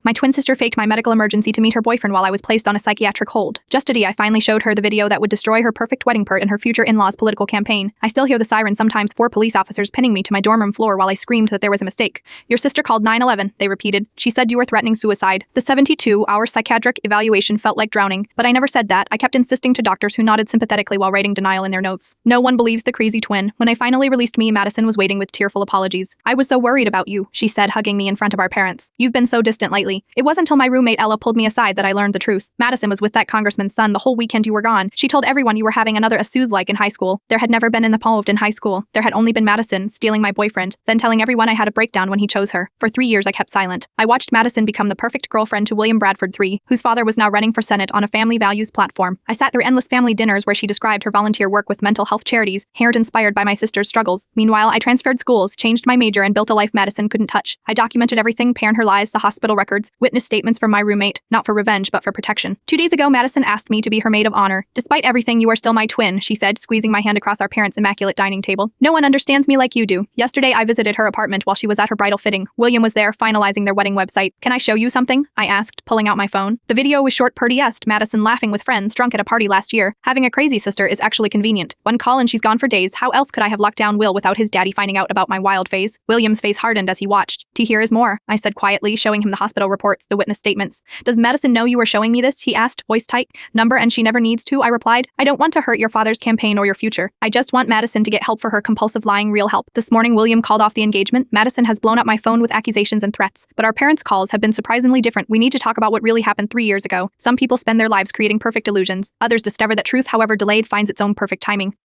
My twin sister faked my medical emergency to meet her boyfriend while I was placed on a psychiatric hold. Just today, I finally showed her the video that would destroy her perfect wedding pert and her future in-laws' political campaign. I still hear the siren, sometimes 4 police officers pinning me to my dorm room floor while I screamed that there was a mistake. Your sister called 911, they repeated. She said you were threatening suicide. The 72-hour psychiatric evaluation felt like drowning, but I never said that. I kept insisting to doctors who nodded sympathetically while writing denial in their notes. No one believes the crazy twin. When they finally released me, Madison was waiting with tearful apologies. I was so worried about you, she said, hugging me in front of our parents. You've been so distant lately. It wasn't until my roommate Ella pulled me aside that I learned the truth. Madison was with that congressman's son the whole weekend you were gone. She told everyone you were having another Asuz-like in high school. There had never been an involved in high school. There had only been Madison stealing my boyfriend, then telling everyone I had a breakdown when he chose her. For 3 years I kept silent. I watched Madison become the perfect girlfriend to William Bradford III, whose father was now running for Senate on a family values platform. I sat through endless family dinners where she described her volunteer work with mental health charities, hair inspired by my sister's struggles. Meanwhile, I transferred schools, changed my major, and built a life Madison couldn't touch. I documented everything, parent her lies, the hospital records, witness statements from my roommate, not for revenge, but for protection. 2 days ago, Madison asked me to be her maid of honor. Despite everything, you are still my twin, she said, squeezing my hand across our parents' immaculate dining table. No one understands me like you do. Yesterday, I visited her apartment while she was at her bridal fitting. William was there, finalizing their wedding website. Can I show you something? I asked, pulling out my phone. The video was short, pretty-est, Madison laughing with friends drunk at a party last year. Having a crazy sister is actually convenient. One call and she's gone for days. How else could I have locked down Will without his daddy finding out about my wild phase? William's face hardened as he watched. To hear is more, I said quietly, showing him the hospital reports, the witness statements. Does Madison know you were showing me this? He asked, voice tight. Number, and she never needs to, I replied. I don't want to hurt your father's campaign or your future. I just want Madison to get help for her compulsive lying, real help. This morning, William called off the engagement. Madison has blown up my phone with accusations and threats. But our parents' calls have been surprisingly different. We need to talk about what really happened 3 years ago. Some people spend their lives creating perfect illusions. Others discover that truth, however delayed, finds its own perfect timing.